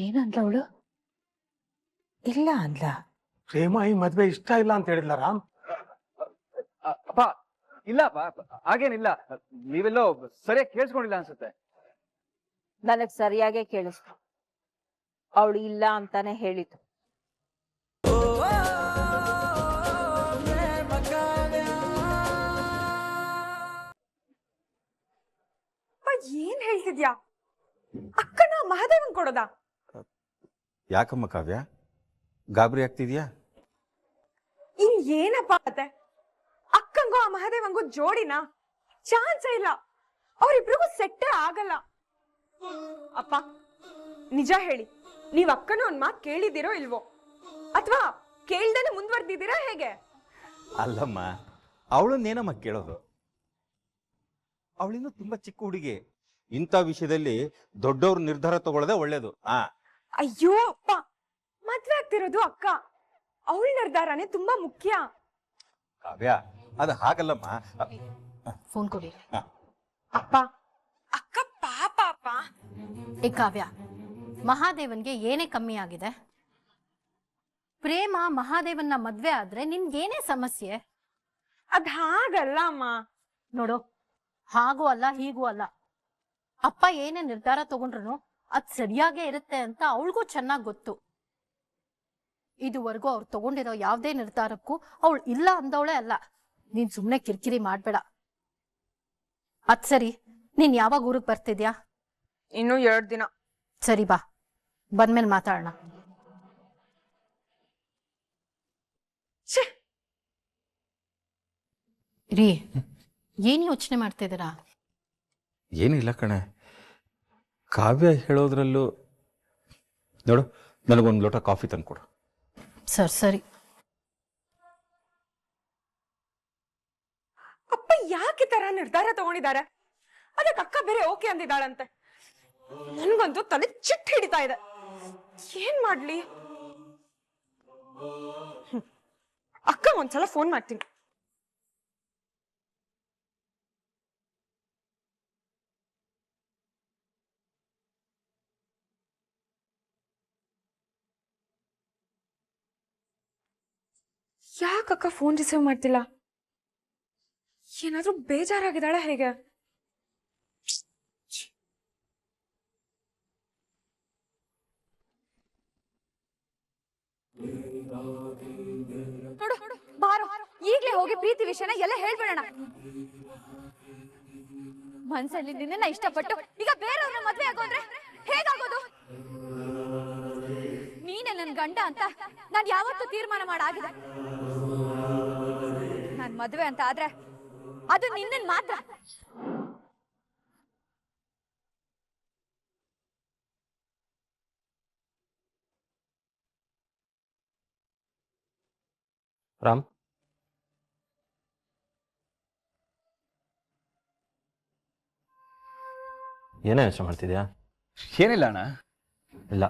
ಏನಂದ್ಲ ಅವಳು? ಇಲ್ಲ ಅಂದ್ಲ. ಪ್ರೇಮ ಈ ಮದ್ವೆ ಇಷ್ಟ ಇಲ್ಲ ಅಂತ ಹೇಳಿದ್ಲ ರಾಮ್. ಅಪ್ಪ ಇಲ್ಲ ಹಾಗೇನಿಲ್ಲ, ನೀವೆಲ್ಲೋ ಸರಿಯಾಗಿ ಕೇಳಿಸ್ಕೊಂಡಿಲ್ಲ ಅನ್ಸುತ್ತೆ. ನನಗ್ ಸರಿಯಾಗೇ ಕೇಳಿಸ್ತು. ಅವಳು ಇಲ್ಲ ಅಂತಾನೆ ಹೇಳಿತು. ಏನ್ ಹೇಳ್ತಿದ್ಯಾ? ಅಕ್ಕನ ಮಹಾದೇವನ್ ಕೊಡೋದಾ? ಯಾಕಮ್ಮ ಕಾವ್ಯ, ಗಾಬರಿ ಆಗ್ತಿದ್ಯಾ? ಇನ್ ಏನಪ್ಪ ಅತ್ತೆ, ಅಕ್ಕಂಗೂ ಆ ಮಹಾದೇವಂಗೂ ಜೋಡಿನಾ? ಚಾನ್ಸ್ ಇಲ್ಲ, ಅವರಿಬ್ರಿಗೂ ಸೆಟ್ಟೇ ಆಗಲ್ಲ. ಅಪ್ಪ ನಿಜ ಹೇಳಿ, ನೀವ್ ಅಕ್ಕನ ಒಂದ್ ಮಾತು ಕೇಳಿದಿರೋ ಇಲ್ವೋ, ಅಥವಾ ಕೇಳ್ದೇನೆ ಮುಂದುವರೆದಿದ್ದೀರಾ ಹೇಗೆ? ಅಲ್ಲಮ್ಮ, ಅವಳನ್ನೇನಮ್ಮ ಕೇಳೋದು? ಅವಳಿನ್ನೂ ತುಂಬಾ ಚಿಕ್ಕ ಹುಡುಗಿ. ಇಂಥ ವಿಷಯದಲ್ಲಿ ದೊಡ್ಡವ್ರ ನಿರ್ಧಾರ ತಗೊಳ್ಳೋದೇ ಒಳ್ಳೇದು. ಅಯ್ಯೋ ಅಪ್ಪ, ಮದ್ವೆ ಆಗ್ತಿರೋದು ಅಕ್ಕ, ಅವಳ ನಿರ್ಧಾರನೇ ತುಂಬಾ ಮುಖ್ಯ. ಕಾವ್ಯ, ಅದು ಹಾಗಲ್ಲಮ್ಮ. ಫೋನ್ ಕೊಡಿ. ಅಪ್ಪ, ಅಕ್ಕ ಪಾಪ ಅಪ್ಪ. ಏ ಕಾವ್ಯ, ಮಹಾದೇವನ್ಗೆ ಏನೇ ಕಮ್ಮಿ ಆಗಿದೆ? ಪ್ರೇಮ ಮಹಾದೇವನ್ನ ಮದ್ವೆ ಆದ್ರೆ ನಿನ್ಗೇನೇ ಸಮಸ್ಯೆ? ಅದ್ ಹಾಗಲ್ಲ ಅಮ್ಮ. ನೋಡು, ಹಾಗೂ ಅಲ್ಲ ಹೀಗೂ ಅಲ್ಲ. ಅಪ್ಪ ಏನೇ ನಿರ್ಧಾರ ತಗೊಂಡ್ರು ಅದ್ ಸರಿಯಾಗೇ ಇರುತ್ತೆ ಅಂತ ಅವಳಿಗೂ ಚೆನ್ನಾಗ್ ಗೊತ್ತು. ಇದುವರೆಗೂ ಅವ್ರು ತಗೊಂಡಿರೋ ಯಾವ್ದೇ ನಿರ್ಧಾರಕ್ಕೂ ಅವಳು ಇಲ್ಲ ಅಂದವಳೇ ಅಲ್ಲ. ನೀನ್ ಸುಮ್ನೆ ಕಿರಿಕಿರಿ ಮಾಡ್ಬೇಡ. ಅದ್ ಸರಿ, ನೀನ್ ಯಾವಾಗ ಊರಿಗೆ ಬರ್ತಿದ್ಯಾ? ಇನ್ನು 2 ದಿನ. ಸರಿ ಬಾ, ಬಂದ್ಮೇಲೆ ಮಾತಾಡೋಣ. ರೀ, ಏನ್ ಯೋಚನೆ ಮಾಡ್ತಿದ್ದೀರಾ? ಏನಿಲ್ಲ ಕಣೆ, ಕಾವ್ಯ ಹೇಳೋದ್ರಲ್ಲೂ ನೋಡು, ನನಗೊಂದು ಲೋಟ ಕಾಫಿ ತಂದ್ಕೊಡು. ಸರಿ. ಅಪ್ಪ ಯಾಕೆ ತರ ನಿರ್ಧಾರ ತಗೊಂಡಿದ್ದಾರೆ? ಅದಕ್ಕೆ ಅಕ್ಕ ಬೇರೆ ಓಕೆ ಅಂದಿದ್ದಾಳಂತೆ. ನನ್ಗಂತೂ ತಲೆ ಚಿಟ್ ಹಿಡಿತಾ ಇದೆ, ಏನ್ ಮಾಡ್ಲಿ? ಅಕ್ಕ ಒಂದ್ಸಲ ಫೋನ್ ಮಾಡ್ತೀನಿ. ಯಾಕಕ್ಕ ಫೋನ್ ರಿಸೀವ್ ಮಾಡ್ತಿಲ್ಲ? ಏನಾದ್ರೂ ಬೇಜಾರಾಗಿದ್ದಾಳ ಹೇಗೆ? ನೋಡು, ಬಾರೋ ಈಗ್ಲೇ ಹೋಗಿ ಪ್ರೀತಿ ವಿಷಯನ ಎಲ್ಲ ಹೇಳ್ಬಿಡೋಣ. ಮನ್ಸಲ್ಲಿ ನಿನ್ನ ಇಷ್ಟಪಟ್ಟು ಈಗ ಬೇರೆಯವ್ರ ಮದ್ವೆ ಆಗೋದ್ರೆ ಹೇಗಾಗೋದು? ನೀನೆ ನನ್ ಗಂಡ ಅಂತ ನಾನ್ ಯಾವತ್ತೂ ತೀರ್ಮಾನ ಮಾಡಾಗಿದೆ. ನಾನ್ ಮದ್ವೆ ಅಂತ ಆದ್ರೆ ಅದು ನಿನ್ನನ್ ಮಾತ್ರ. ರಾಮ್, ಏನೋ ಯೋಚನೆ ಮಾಡ್ತಿದ್ಯಾ? ಏನಿಲ್ಲ ಅಣ್ಣ. ಇಲ್ಲ,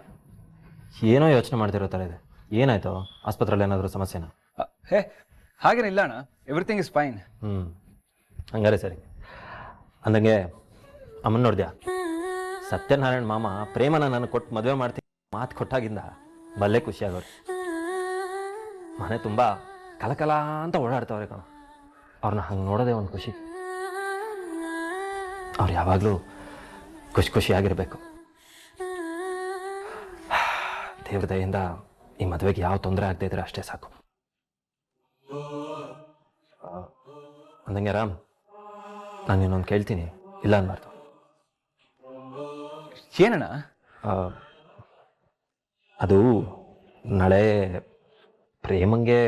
ಏನೋ ಯೋಚನೆ ಮಾಡ್ತಿರೋ ಥರ ಇದೆ. ಏನಾಯ್ತು? ಆಸ್ಪತ್ರೆಯಲ್ಲಿ ಏನಾದರೂ ಸಮಸ್ಯೆನಾ? ಹೇ, ಹಾಗೇನಿಲ್ಲ ಅಣ್ಣ, ಎವ್ರಿಥಿಂಗ್ ಇಸ್ ಫೈನ್. ಹಂಗಾರೆ ಸರಿ. ಅಂದಂಗೆ ಅಮ್ಮನ ನೋಡಿದ್ಯಾ? ಸತ್ಯನಾರಾಯಣ ಮಾಮ ಪ್ರೇಮನ ನಾನು ಕೊಟ್ಟು ಮದುವೆ ಮಾಡ್ತೀನಿ ಮಾತು ಕೊಟ್ಟಾಗಿಂದ ಬಲ್ಲೆ ಖುಷಿಯಾಗೋರು. ಮನೆ ತುಂಬ ಕಲಕಲ ಅಂತ ಓಡಾಡ್ತವ್ರೆ ಕಣ. ಅವ್ರನ್ನ ಹಂಗೆ ನೋಡೋದೇ ಒಂದು ಖುಷಿ. ಅವ್ರು ಯಾವಾಗಲೂ ಖುಷಿಯಾಗಿರ್ಬೇಕು. ದೇವ್ರ ದಯೆಯಿಂದ ಈ ಮದುವೆಗೆ ಯಾವ ತೊಂದರೆ ಆಗದೆ ಇದ್ರೆ ಅಷ್ಟೇ ಸಾಕು. ಅಂದಂಗೆ ರಾಮ್, ನಾನು ಇನ್ನೊಂದು ಕೇಳ್ತೀನಿ, ಇಲ್ಲ ಅನ್ಬಾರ್ದು. ಏನಣ್ಣ? ಅದು ನಾಳೆ ಪ್ರೇಮಂಗೆ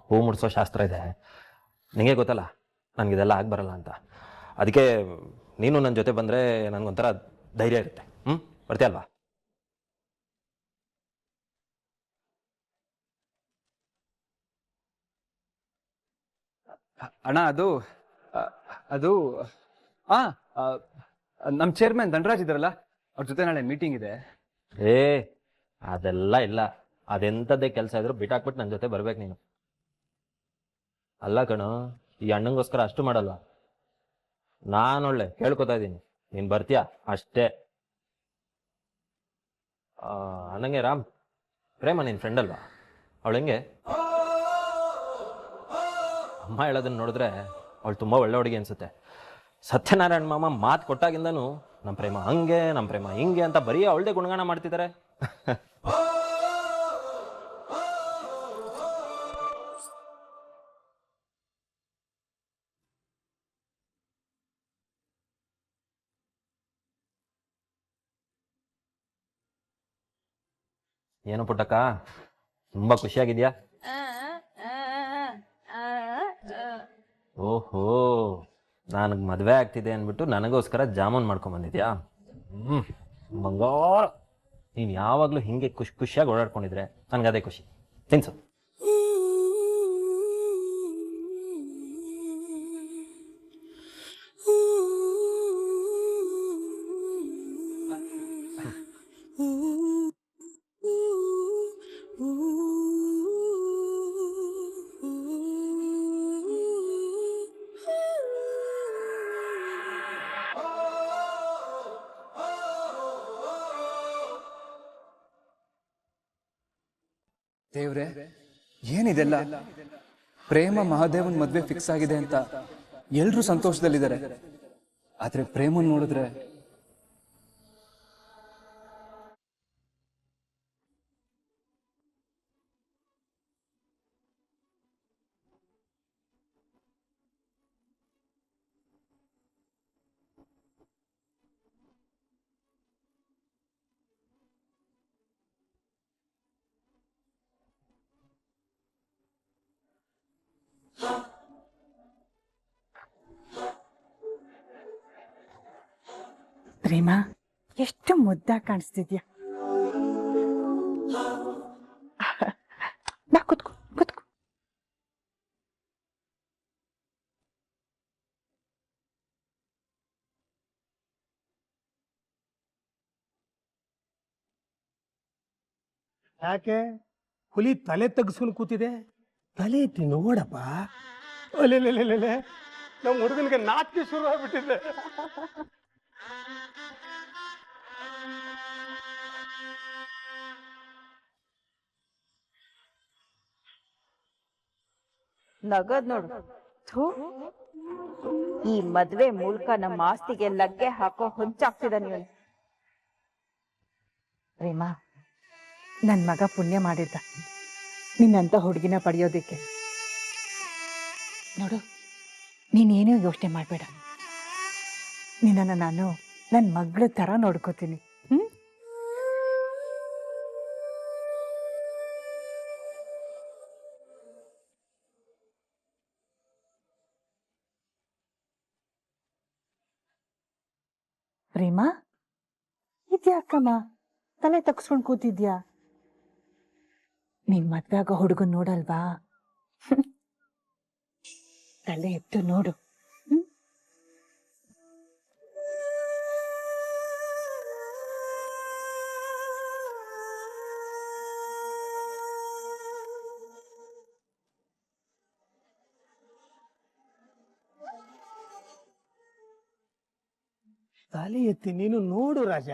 ಹೂ ಮುಡಿಸೋ ಶಾಸ್ತ್ರ ಇದೆ. ನಿಮಗೆ ಗೊತ್ತಲ್ಲ ನನಗಿದೆಲ್ಲ ಬರಲ್ಲ ಅಂತ. ಅದಕ್ಕೆ ನೀನು ನನ್ನ ಜೊತೆ ಬಂದರೆ ನನಗೊಂಥರ ಧೈರ್ಯ ಇರುತ್ತೆ. ಬರ್ತೀಯ ಅಲ್ವಾ? ಅಣ್ಣ, ಅದು ನಮ್ಮ ಚೇರ್ಮನ್ ಧನರಾಜ್ ಇದ್ದಾರಲ್ಲ, ಅವ್ರ ಜೊತೆ ನಾಳೆ ಮೀಟಿಂಗ್ ಇದೆ. ಅದೆಲ್ಲ ಇಲ್ಲ. ಅದೆಂಥದ್ದೇ ಕೆಲಸ ಇದ್ರು ಬಿಟ್ಟಾಕ್ಬಿಟ್ಟು ನನ್ನ ಜೊತೆ ಬರ್ಬೇಕು ನೀನು. ಅಲ್ಲ ಕಣೋ, ಈ ಅಣ್ಣಂಗೋಸ್ಕರ ಅಷ್ಟು ಮಾಡಲ್ವಾ? ನಾನೊಳ್ಳೆ ಕೇಳ್ಕೊತಾ ಇದ್ದೀನಿ, ನೀನು ಬರ್ತೀಯಾ ಅಷ್ಟೇ. ಅನ್ನಂಗೆ ರಾಮ್, ಪ್ರೇಮ ನಿನ್ನ ಫ್ರೆಂಡ್ ಅಲ್ವಾ? ಅವಳು ಹೆಂಗೆ? ಅಮ್ಮ ಹೇಳೋದನ್ನ ನೋಡಿದ್ರೆ ಅವಳು ತುಂಬ ಒಳ್ಳೆ ಹುಡುಗಿ ಅನ್ಸುತ್ತೆ. ಸತ್ಯನಾರಾಯಣ ಮಾಮ ಮಾತು ಕೊಟ್ಟಾಗಿಂದನೂ ನಮ್ಮ ಪ್ರೇಮ ಹಂಗೆ, ನಮ್ಮ ಪ್ರೇಮ ಹಿಂಗೆ ಅಂತ ಬರೀ ಅವಳದೇ ಗುಣಗಾನ ಮಾಡ್ತಿದ್ದಾರೆ. ಏನು ಪುಟ್ಟಕ್ಕ, ತುಂಬ ಖುಷಿಯಾಗಿದ್ಯಾ? ಓಹೋ, ನನಗೆ ಮದುವೆ ಆಗ್ತಿದೆ ಅಂದ್ಬಿಟ್ಟು ನನಗೋಸ್ಕರ ಜಾಮೂನ್ ಮಾಡ್ಕೊಂಬಂದಿದ್ಯಾ? ಬಂಗಾರ, ನೀನು ಯಾವಾಗಲೂ ಹಿಂಗೆ ಖುಷಿಯಾಗಿ ಓಡಾಡ್ಕೊಂಡಿದ್ರೆ ನನಗದೇ ಖುಷಿ. ತಿನ್ಸು. ದೇವ್ರೆ, ಏನಿದೆಲ್ಲ? ಪ್ರೇಮ ಮಹಾದೇವನ್ ಮದ್ವೆ ಫಿಕ್ಸ್ ಆಗಿದೆ ಅಂತ ಎಲ್ರೂ ಸಂತೋಷದಲ್ಲಿದ್ದಾರೆ. ಆದ್ರೆ ಪ್ರೇಮನ್ ನೋಡಿದ್ರೆ ಪ್ರೇಮ, ಎಷ್ಟು ಮುದ್ದಾಗಿ ಕಾಣಿಸ್ತಿದ್ಯಾ. ಬಾ ಕುತ್ಕೋ ಕುತ್ಕೋ. ಯಾಕೆ ಹುಲಿ ತಲೆ ತೆಗೆಸ್ಕೊಂಡು ಕೂತಿದೆ? ತಲೆ ಎತ್ತಿ ನೋಡಪ್ಪ. ಅಲ್ಲೆಲ್ಲೆಲ್ಲೆಲ್ಲೆ, ನಮ್ಮ ಹುಡುಗನಿಗೆ ನಾಚಿಕೆ ಶುರು ಆಗ್ಬಿಟ್ಟಿದೆ. ನಗದ್ ನೋಡು. ಥೂ, ಈ ಮದ್ವೆ ಮೂಲಕ ನಮ್ಮ ಆಸ್ತಿಗೆ ಲಗ್ಗೆ ಹಾಕೋ ಹೊಂಚಾಗ್ತಿದ ನೀವು. ಪ್ರೇಮ, ನನ್ ಮಗ ಪುಣ್ಯ ಮಾಡಿದ್ದ ನಿನ್ನಂತ ಹುಡುಗಿನ ಪಡೆಯೋದಿಕ್ಕೆ. ನೋಡು, ನೀನೇನೂ ಯೋಚನೆ ಮಾಡ್ಬೇಡ. ನಿನ್ನನ್ನು ನಾನು ನನ್ನ ಮಗಳ ತರ ನೋಡ್ಕೋತೀನಿ. ಪ್ರೇಮ, ಇದ್ಯಾಕಮ್ಮ ತಲೆ ತಗ್ಸ್ಕೊಂಡ್ ಕೂತಿದ್ಯಾ? ನೀನ್ ಮದ್ವೆ ಆಗೋ ಹುಡುಗನ್ ನೋಡಲ್ವಾ? ತಲೆ ಎತ್ತು ನೋಡು. ತಲೆ ಎತ್ತಿ ನೀನು ನೋಡು ರಾಜ.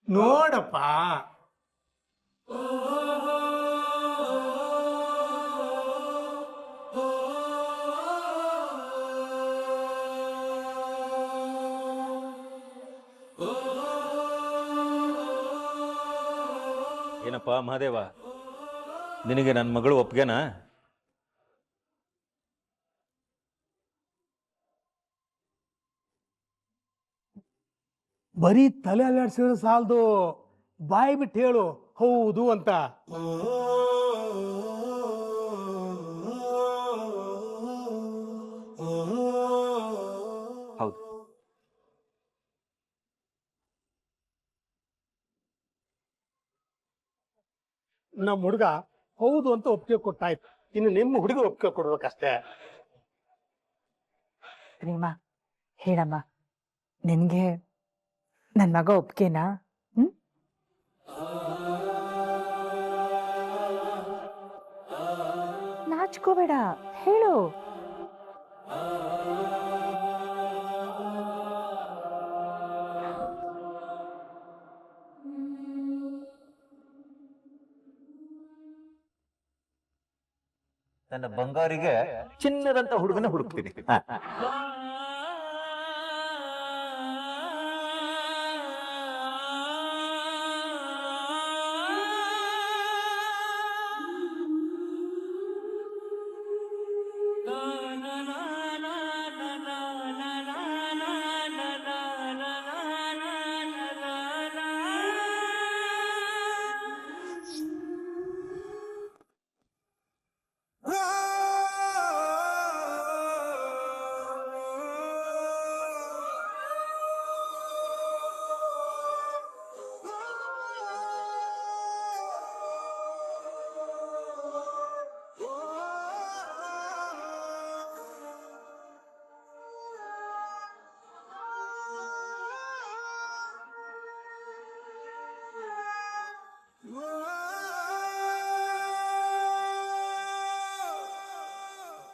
ನೋಡಪ್ಪ. ಏನಪ್ಪ ಮಹಾದೇವ, ನಿನಗೆ ನನ್ನ ಮಗಳು ಒಪ್ಗೆನಾ? ಬರೀ ತಲೆ ಅಲ್ಲಾಡ್ಸಿದ್ರೆ ಸಾಲದು, ಬಾಯಿ ಬಿಟ್ಟು ಹೇಳು ಹೌದು ಅಂತ. ಹೌದು. ನಮ್ಮ ಹುಡುಗ ಹೌದು ಅಂತ ಒಪ್ಪಿಗೆ ಕೊಟ್ಟಾಯ್ತು. ಇನ್ನು ನಿಮ್ಮ ಹುಡುಗ ಒಪ್ಪಿಗೆ ಕೊಡ್ಬೇಕಷ್ಟೇ. ಪ್ರೇಮ, ಹೇಳಮ್ಮ, ನಿನ್ಗೆ ನನ್ ಮಗ ಒಪ್ಗೆನಾ? ನಾಚ್ಕೋಬೇಡ, ಹೇಳು. ನನ್ನ ಬಂಗಾರಿಗೆ ಚಿನ್ನದಂತ ಹುಡುಗನ ಹುಡುಕ್ತೀನಿ.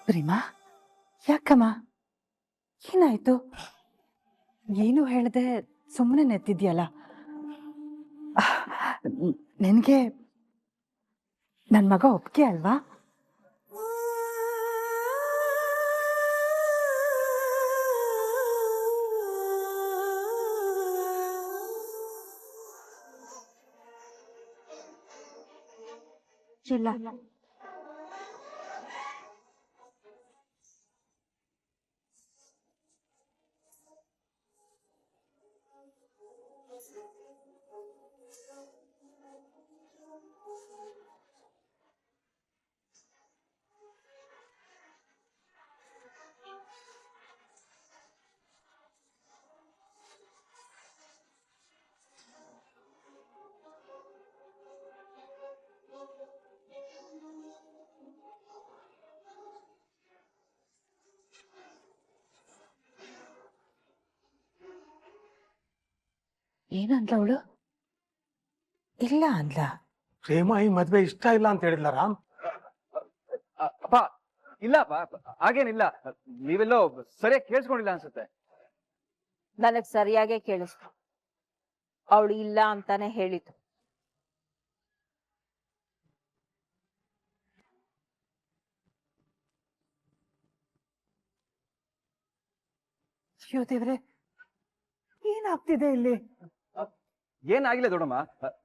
ಪ್ರೇಮ, ಯಾಕಮ್ಮ, ಏನಾಯ್ತು? ಏನು ಹೇಳ್ದೆ ಸುಮ್ಮನೆ ನೆತ್ತಿದ್ಯಲ್ಲ. ನಿನಗೆ ನನ್ನ ಮಗ ಒಪ್ಪಿಗೆ ಅಲ್ವಾ? ಇಲ್ಲ, ಏನಂದ್ಲ ಅವಳು? ಇಲ್ಲ ಅಂದ್ಲ. ಪ್ರೇಮ ಈ ಮದ್ವೆ ಇಷ್ಟ ಇಲ್ಲ ಅಂತ ಹೇಳಿದ್ಲ ರಾಮ್. ಅಪ್ಪ ಇಲ್ಲಪ್ಪ, ಹಾಗೇನಿಲ್ಲ. ನೀವೆಲ್ಲೋ ಸರಿಯಾಗಿ ಕೇಳಿಸ್ಕೊಂಡಿಲ್ಲ ಅನ್ಸುತ್ತೆ. ನನಗ್ ಸರಿಯಾಗೇ ಕೇಳಿಸ್ತು. ಅವಳು ಇಲ್ಲ ಅಂತಾನೆ ಹೇಳಿತು. ಅಯ್ಯೋ ದೇವ್ರೆ, ಏನಾಗ್ತಿದೆ ಇಲ್ಲಿ? ಏನಾಗಿಲ್ಲ ದೊಡ್ಡಮ್ಮ,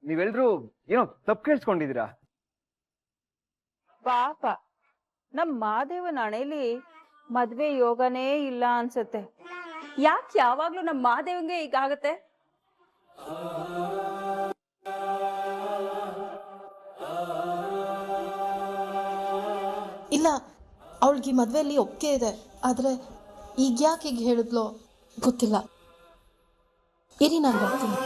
ನೀವೆಲ್ರೂ ಏನೋ ತಪ್ಪು ಕೇಳಿಸ್ಕೊಂಡಿದ್ದೀರಾ. ಪಾಪ ನಮ್ ಮಾದೇವನ ಹಣೆಯಲ್ಲಿ ಮದ್ವೆ ಯೋಗನೇ ಇಲ್ಲ ಅನ್ಸತ್ತೆ. ಯಾಕೆ ಯಾವಾಗ್ಲೂ ನಮ್ಮ ಮಹಾದೇವಂಗೆ ಹೀಗಾಗತ್ತೆ? ಇಲ್ಲ, ಅವಳಿಗೆ ಈ ಮದ್ವೆಯಲ್ಲಿ ಒಪ್ಪಿಗೆ ಇದೆ. ಆದ್ರೆ ಈಗ ಯಾಕೆ ಈಗ ಹೇಳಿದ್ಲೋ ಗೊತ್ತಿಲ್ಲ. ಇರಿ, ನಾನು ಬರ್ತೀನಿ.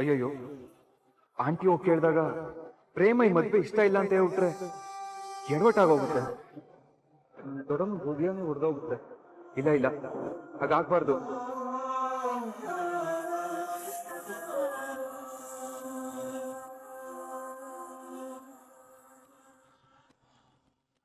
ಅಯ್ಯಯ್ಯೋ, ಆಂಟಿ ಹೋಗಿ ಕೇಳಿದಾಗ ಪ್ರೇಮ ಈ ಮದ್ವೆ ಇಷ್ಟ ಇಲ್ಲ ಅಂತ ಹೇಳ್ಬಿಟ್ರೆ ಎಡವಟ್ಟಾಗೋಗುತ್ತೆ. ದೊಡ್ಡಮ್ಮ ಹೃದಯನೇ ಹೊಡೆದೋಗುತ್ತೆ. ಇಲ್ಲ ಇಲ್ಲ, ಹಾಗಾಗ್ಬಾರ್ದು.